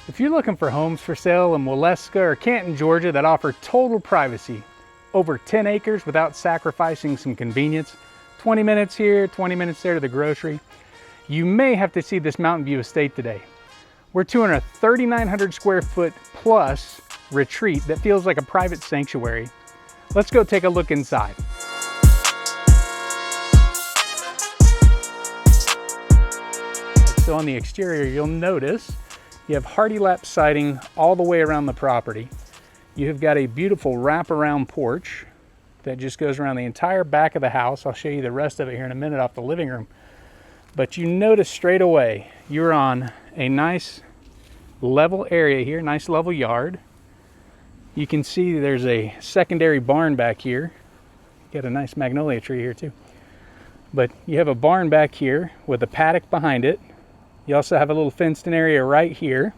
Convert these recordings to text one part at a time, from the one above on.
If you're looking for homes for sale in Waleska or Canton, Georgia that offer total privacy, over 10 acres without sacrificing some convenience, 20 minutes here, 20 minutes there to the grocery, you may have to see this Mountain View estate today. We're 3,900 square foot plus retreat that feels like a private sanctuary. Let's go take a look inside. So on the exterior, you'll notice you have hardy lap siding all the way around the property. You have got a beautiful wraparound porch that just goes around the entire back of the house. I'll show you the rest of it here in a minute off the living room. But you notice straight away, you're on a nice level area here, nice level yard. You can see there's a secondary barn back here. You got a nice magnolia tree here too. But you have a barn back here with a paddock behind it. You also have a little fenced-in area right here.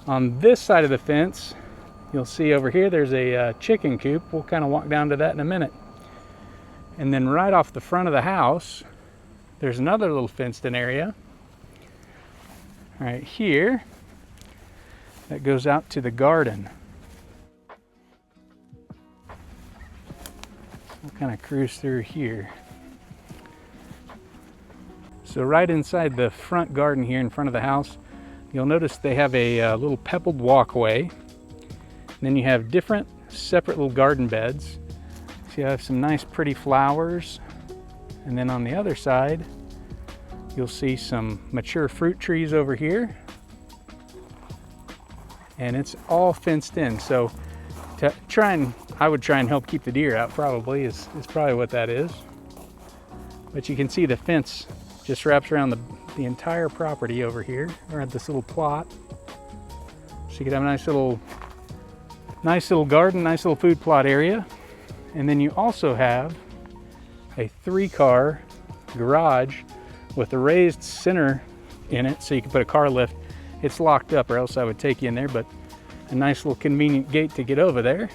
On this side of the fence, you'll see over here there's a chicken coop. We'll kind of walk down to that in a minute. And then right off the front of the house, there's another little fenced-in area right here that goes out to the garden. We'll kind of cruise through here. So right inside the front garden here in front of the house, you'll notice they have a little pebbled walkway. And then you have different separate little garden beds. So you have some nice pretty flowers. And then on the other side, you'll see some mature fruit trees over here. And it's all fenced in. So I would try and help keep the deer out probably, is probably what that is. But you can see the fence just wraps around the entire property over here, around this little plot. So you could have a nice little garden, nice little food plot area. And then you also have a 3-car garage with a raised center in it, so you can put a car lift. It's locked up or else I would take you in there, but a nice little convenient gate to get over there.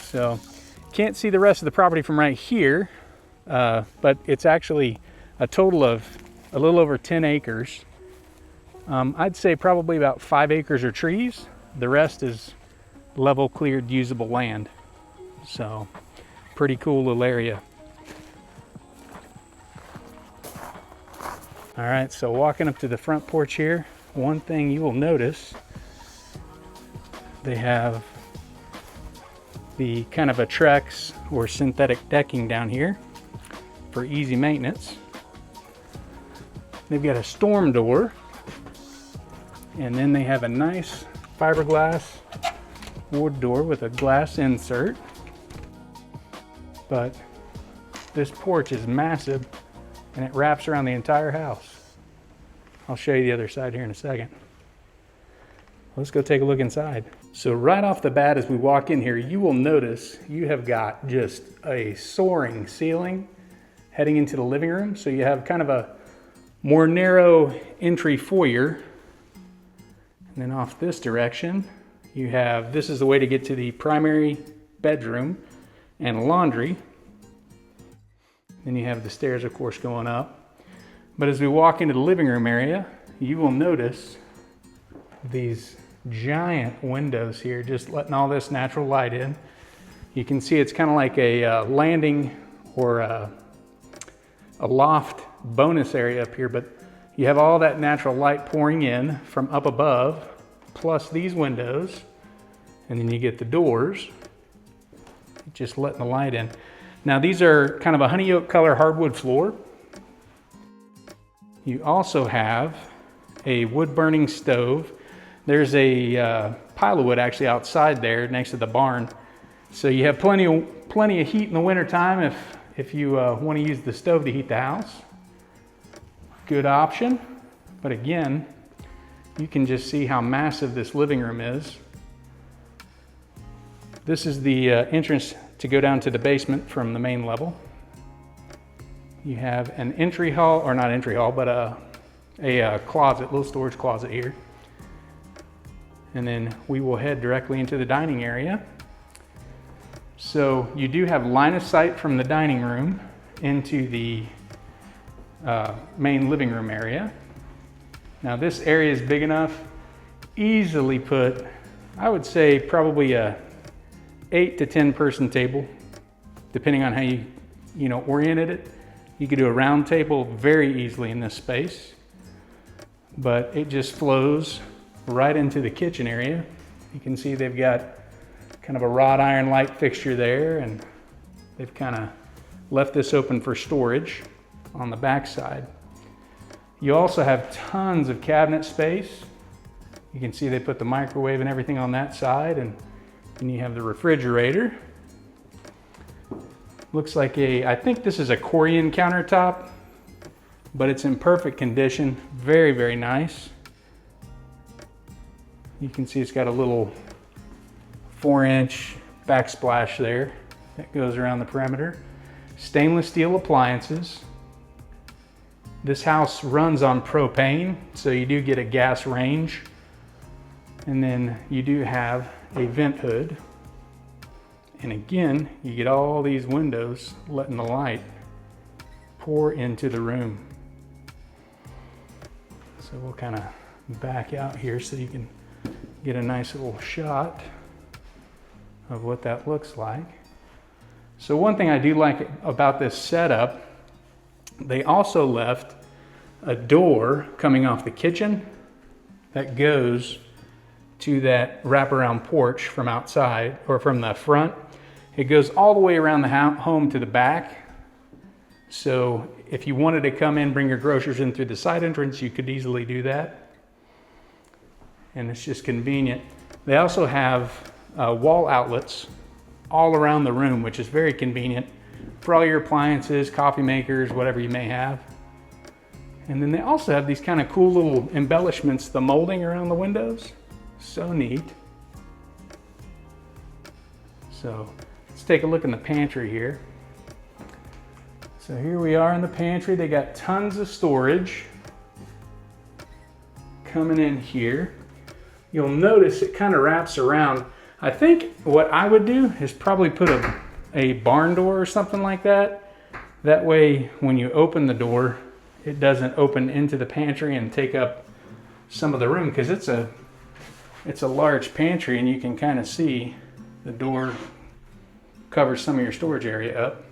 So can't see the rest of the property from right here. But it's actually a total of a little over 10 acres. I'd say probably about 5 acres are trees. The rest is level, cleared, usable land. So pretty cool little area. All right, so walking up to the front porch here, one thing you will notice, they have the kind of a Trex or synthetic decking down here for easy maintenance. They've got a storm door, and then they have a nice fiberglass wood door with a glass insert. But this porch is massive and it wraps around the entire house. I'll show you the other side here in a second. Let's go take a look inside. So right off the bat as we walk in here, you will notice you have got just a soaring ceiling heading into the living room. So you have kind of a more narrow entry foyer. And then off this direction, you have, this is the way to get to the primary bedroom and laundry. Then you have the stairs, of course, going up. But as we walk into the living room area, you will notice these giant windows here, just letting all this natural light in. You can see it's kind of like a landing or a loft bonus area up here, but you have all that natural light pouring in from up above, plus these windows, and then you get the doors, just letting the light in. Now these are kind of a honey oak color hardwood floor. You also have a wood burning stove. There's a pile of wood actually outside there next to the barn. So you have plenty of heat in the winter time if you want to use the stove to heat the house. Good option. But again, you can just see how massive this living room is. This is the entrance to go down to the basement from the main level. You have an entry hall, or not entry hall, but a closet, little storage closet here. And then we will head directly into the dining area. So you do have line of sight from the dining room into the main living room area. Now this area is big enough, easily put, I would say probably a 8 to 10 person table, depending on how you oriented it. You could do a round table very easily in this space, but it just flows right into the kitchen area. You can see they've got kind of a wrought iron light fixture there, and they've kind of left this open for storage on the back side. You also have tons of cabinet space. You can see they put the microwave and everything on that side, and then you have the refrigerator. Looks like I think this is a Corian countertop, but it's in perfect condition. Very, very nice. You can see it's got a little 4-inch backsplash there that goes around the perimeter. Stainless steel appliances. This house runs on propane, so you do get a gas range. And then you do have a vent hood. And again, you get all these windows letting the light pour into the room. So we'll kind of back out here so you can get a nice little shot of what that looks like. So one thing I do like about this setup, they also left a door coming off the kitchen that goes to that wraparound porch from outside or from the front. It goes all the way around the home to the back. So if you wanted to come in, bring your groceries in through the side entrance, you could easily do that. And it's just convenient. They also have wall outlets all around the room, which is very convenient for all your appliances, coffee makers, whatever you may have. And then they also have these kind of cool little embellishments, the molding around the windows. So neat. So let's take a look in the pantry here. So here we are in the pantry. They got tons of storage coming in here. You'll notice it kind of wraps around. I think what I would do is probably put a barn door or something like that. That way when you open the door, it doesn't open into the pantry and take up some of the room, because it's a large pantry and you can kind of see the door covers some of your storage area up.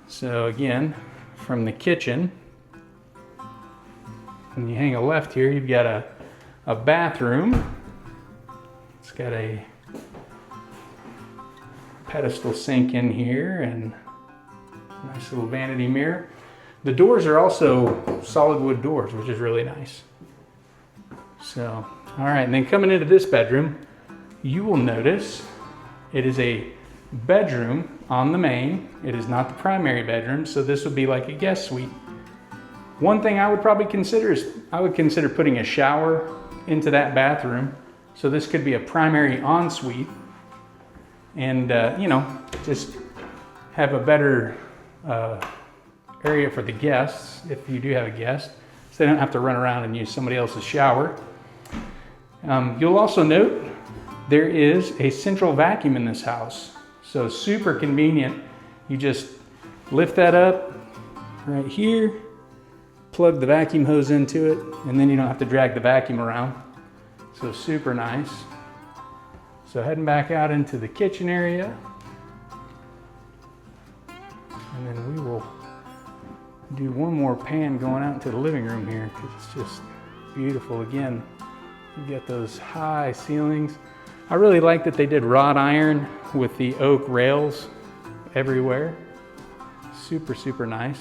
So again, from the kitchen, when you hang a left here, you've got a bathroom. It's got a pedestal sink in here and a nice little vanity mirror. The doors are also solid wood doors, which is really nice. So, all right, and then coming into this bedroom, you will notice it is a bedroom on the main. It is not the primary bedroom, so this would be like a guest suite. One thing I would probably consider is I would consider putting a shower into that bathroom. So this could be a primary ensuite, and just have a better area for the guests if you do have a guest, so they don't have to run around and use somebody else's shower. You'll also note there is a central vacuum in this house, so super convenient. You just lift that up right here, plug the vacuum hose into it, and then you don't have to drag the vacuum around. So super nice. So heading back out into the kitchen area, and then we will do one more pan going out into the living room here, because it's just beautiful. Again, you get those high ceilings. I really like that they did wrought iron with the oak rails everywhere. Super, super nice.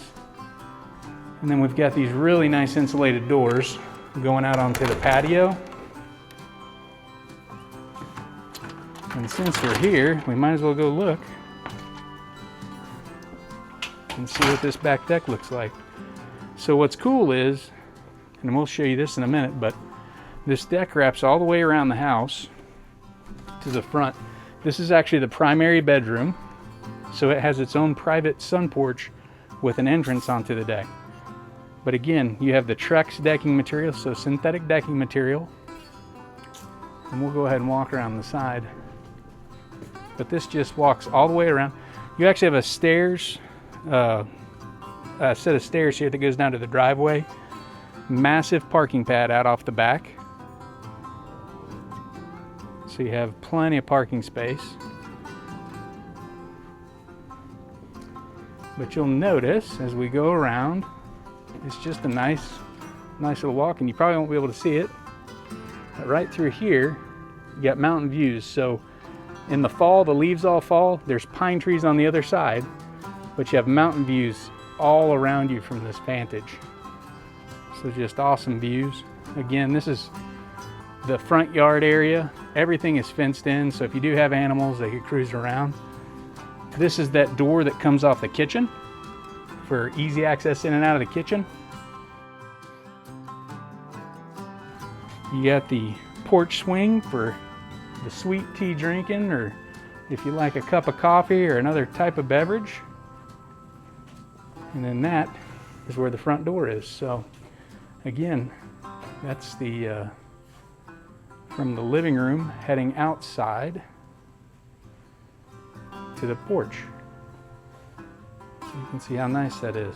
And then we've got these really nice insulated doors going out onto the patio. And since we're here, we might as well go look and see what this back deck looks like. So what's cool is, and we'll show you this in a minute, but this deck wraps all the way around the house to the front. This is actually the primary bedroom, so it has its own private sun porch with an entrance onto the deck. But again, you have the Trex decking material, so synthetic decking material. And we'll go ahead and walk around the side. But this just walks all the way around. You actually have a stairs, a set of stairs here that goes down to the driveway. massive parking pad out off the back. So you have plenty of parking space. But you'll notice as we go around, it's just a nice little walk, and you probably won't be able to see it. But right through here, you got mountain views. So in the fall, the leaves all fall. There's pine trees on the other side, but you have mountain views all around you from this vantage. So just awesome views. Again, this is the front yard area. Everything is fenced in, so if you do have animals, they can cruise around. This is that door that comes off the kitchen for easy access in and out of the kitchen. You got the porch swing for the sweet tea drinking, or if you like a cup of coffee or another type of beverage. And then that is where the front door is. So again, that's the from the living room heading outside to the porch. So you can see how nice that is.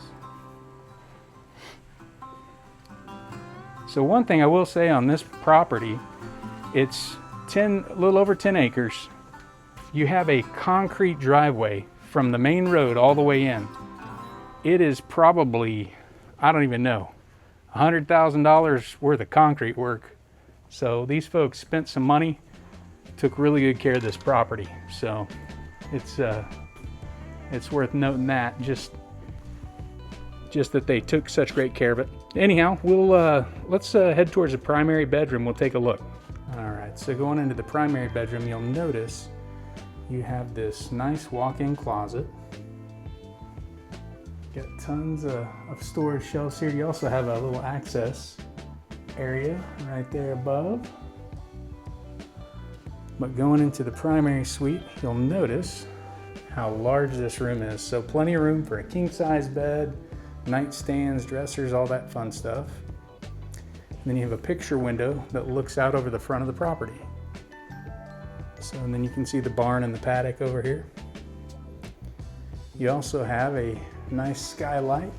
So one thing I will say on this property, it's a little over 10 acres. You have a concrete driveway from the main road all the way in. It is probably, I don't even know, $100,000 worth of concrete work. So these folks spent some money, took really good care of this property. So it's worth noting that, just that they took such great care of it. Anyhow, let's head towards the primary bedroom. We'll take a look. All right, so going into the primary bedroom, you'll notice you have this nice walk-in closet. Got tons of storage shelves here. You also have a little access area right there above. But going into the primary suite, you'll notice how large this room is. So plenty of room for a king-size bed, nightstands, dressers, all that fun stuff. And then you have a picture window that looks out over the front of the property. So, and then you can see the barn and the paddock over here. You also have a nice skylight,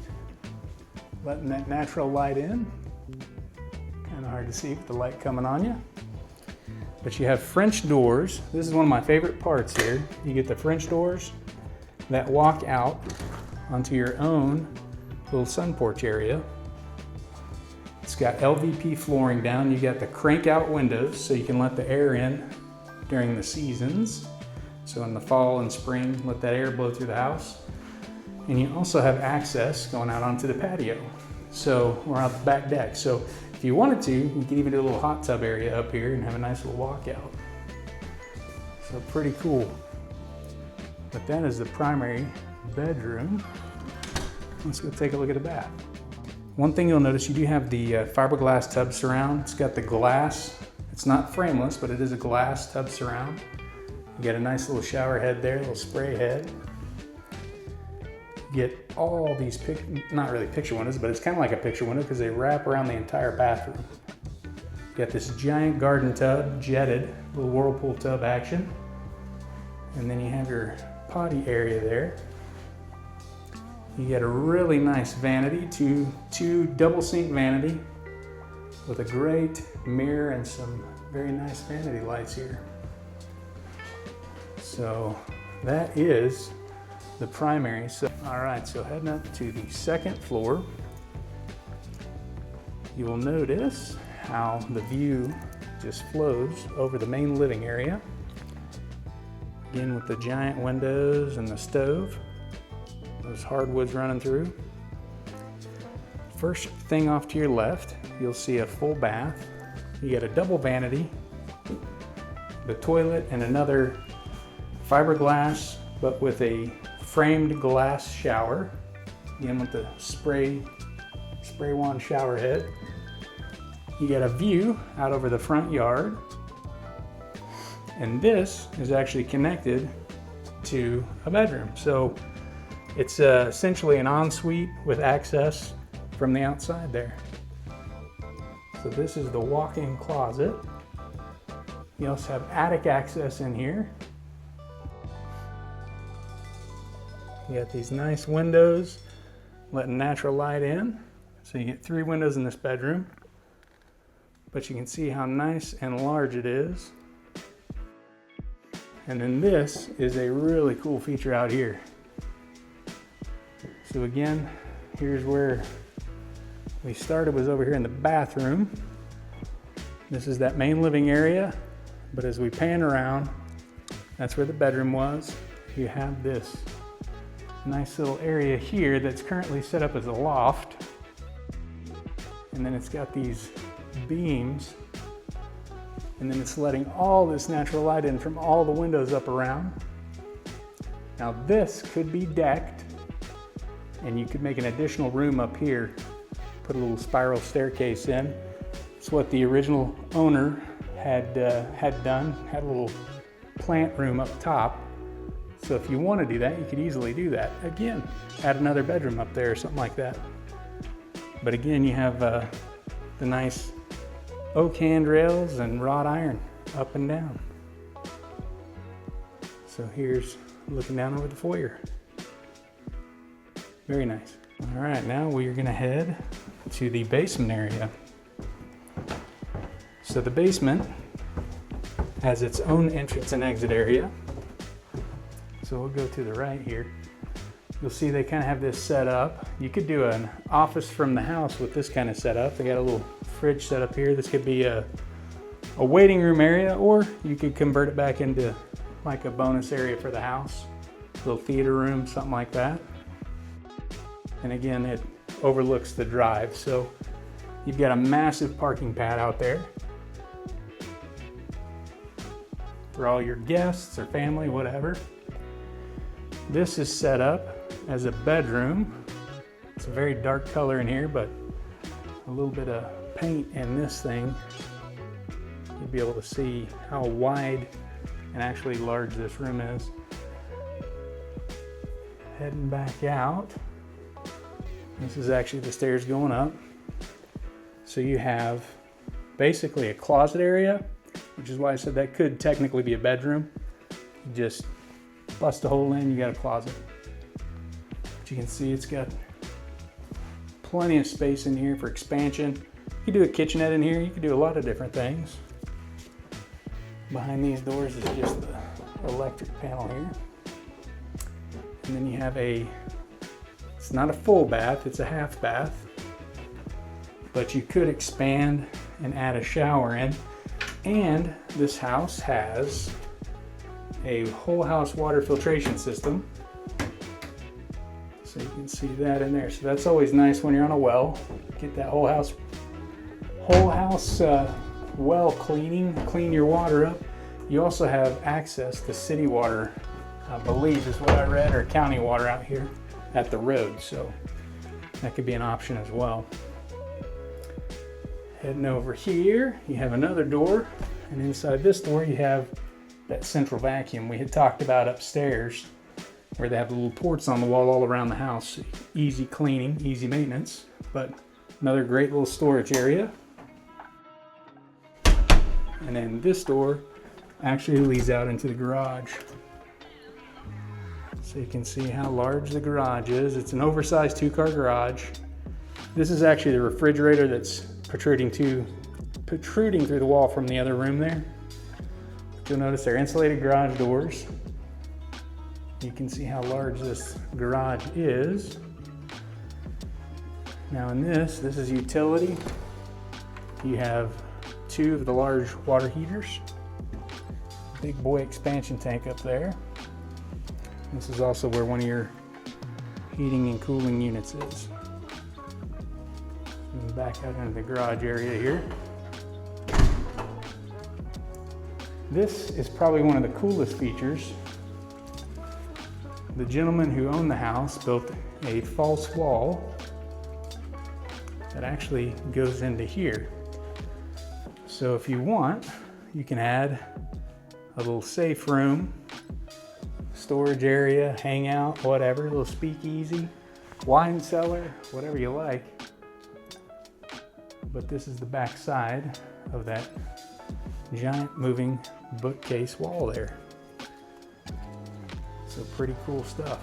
letting that natural light in. Kind of hard to see with the light coming on you. But you have French doors. This is one of my favorite parts here. You get the French doors that walk out onto your own little sun porch area. It's got LVP flooring down. You got the crank out windows so you can let the air in during the seasons. So in the fall and spring, let that air blow through the house. And you also have access going out onto the patio. So, or out the back deck. So if you wanted to, you could even do a little hot tub area up here and have a nice little walkout. So pretty cool. But that is the primary bedroom. Let's go take a look at the bath. One thing you'll notice, you do have the fiberglass tub surround. It's got the glass. It's not frameless, but it is a glass tub surround. You get a nice little shower head there, a little spray head. You get all these, not really picture windows, but it's kind of like a picture window because they wrap around the entire bathroom. You got this giant garden tub, jetted, little whirlpool tub action. And then you have your potty area there. You get a really nice vanity, two double sink vanity with a great mirror and some very nice vanity lights here. So that is the primary. So, all right, so heading up to the second floor, you will notice how the view just flows over the main living area. Again, with the giant windows and the stove. Those hardwoods running through. First thing off to your left, you'll see a full bath. You get a double vanity, the toilet, and another fiberglass, but with a framed glass shower. Again, with the spray wand shower head. You get a view out over the front yard. And this is actually connected to a bedroom. So it's essentially an ensuite with access from the outside there. So this is the walk-in closet. You also have attic access in here. You got these nice windows letting natural light in. So you get 3 windows in this bedroom, but you can see how nice and large it is. And then this is a really cool feature out here. So again, here's where we started, was over here in the bathroom. This is that main living area, but as we pan around, that's where the bedroom was. You have this nice little area here that's currently set up as a loft. And then it's got these beams, and then it's letting all this natural light in from all the windows up around. Now this could be decked, and you could make an additional room up here, put a little spiral staircase in. It's what the original owner had done, had a little plant room up top. So if you want to do that, you could easily do that. Again, add another bedroom up there or something like that. But again, you have the nice oak handrails and wrought iron up and down. So here's looking down over the foyer. Very nice. All right, now we are gonna head to the basement area. So the basement has its own entrance and exit area. So we'll go to the right here. You'll see they kind of have this set up. You could do an office from the house with this kind of setup. They got a little fridge set up here. This could be a waiting room area, or you could convert it back into like a bonus area for the house. A little theater room, something like that. And again, it overlooks the drive. So you've got a massive parking pad out there for all your guests or family, whatever. This is set up as a bedroom. It's a very dark color in here, but a little bit of paint in this thing, you'll be able to see how wide and actually large this room is. Heading back out, this is actually the stairs going up. So you have basically a closet area, which is why I said that could technically be a bedroom. You just bust a hole in, you got a closet. But you can see it's got plenty of space in here for expansion. You could do a kitchenette in here, you could do a lot of different things. Behind these doors is just the electric panel here. And then you have it's not a full bath, it's a half bath. But you could expand and add a shower in. And this house has a whole house water filtration system. So you can see that in there. So that's always nice when you're on a well. Get that whole house well clean your water up. You also have access to city water, I believe is what I read, or county water out here at the road. So that could be an option as well. Heading over here, you have another door, and inside this door you have that central vacuum we had talked about upstairs, where they have little ports on the wall all around the house. Easy cleaning, easy maintenance, but another great little storage area. And then this door actually leads out into the garage. So you can see how large the garage is. It's an oversized 2-car garage. This is actually the refrigerator that's protruding through the wall from the other room there. But you'll notice they're insulated garage doors. You can see how large this garage is. Now in this is utility. You have 2 of the large water heaters. Big boy expansion tank up there. This is also where one of your heating and cooling units is. And back out into the garage area here. This is probably one of the coolest features. The gentleman who owned the house built a false wall that actually goes into here. So if you want, you can add a little safe room, storage area, hangout, whatever, a little speakeasy, wine cellar, whatever you like. But this is the back side of that giant moving bookcase wall there. So pretty cool stuff.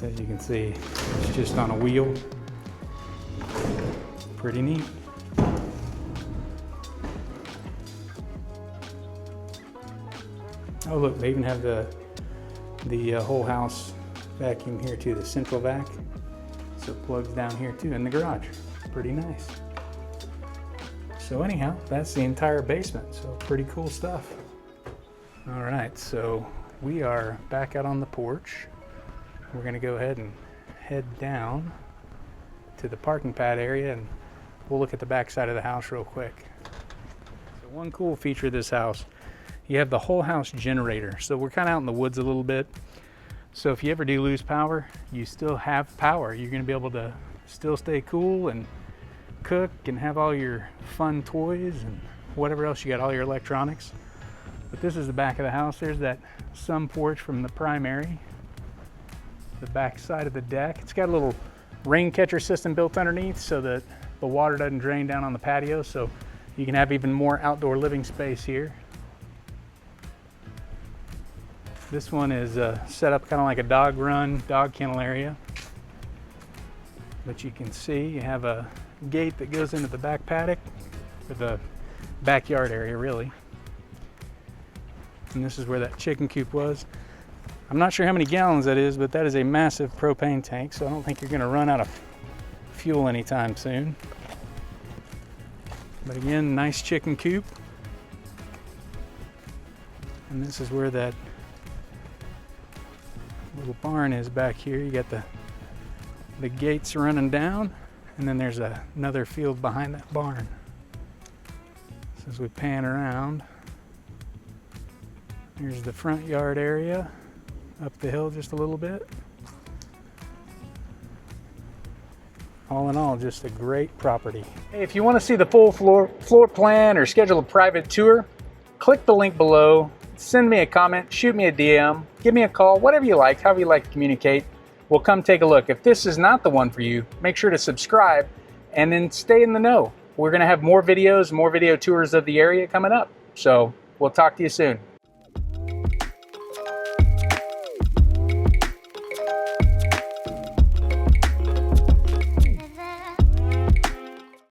this, as you can see, it's just on a wheel. Pretty neat. Oh look, they even have the whole house vacuum here too, the central vac. So it plugs down here too in the garage. Pretty nice. So anyhow, that's the entire basement. So pretty cool stuff. All right, so we are back out on the porch. We're gonna go ahead and head down to the parking pad area and we'll look at the back side of the house real quick. So one cool feature of this house, you have the whole house generator. So we're kind of out in the woods a little bit. So if you ever do lose power, you still have power. You're gonna be able to still stay cool and cook and have all your fun toys and whatever else you got, all your electronics. But this is the back of the house. There's that sun porch from the primary. The back side of the deck. It's got a little rain catcher system built underneath so that the water doesn't drain down on the patio, so you can have even more outdoor living space here. This one is set up kind of like a dog run, dog kennel area. But you can see you have a gate that goes into the back paddock, or the backyard area really. And this is where that chicken coop was. I'm not sure how many gallons that is, but that is a massive propane tank, so I don't think you're gonna run out of fuel anytime soon. But again, nice chicken coop. And this is where that little barn is back here. You got the gates running down, and then there's another field behind that barn. So as we pan around, here's the front yard area, up the hill just a little bit. All in all, just a great property. Hey, if you want to see the full floor plan or schedule a private tour, click the link below, send me a comment, shoot me a DM, give me a call, whatever you like, however you like to communicate. We'll come take a look. If this is not the one for you, make sure to subscribe and then stay in the know. We're going to have more videos, more video tours of the area coming up. So we'll talk to you soon.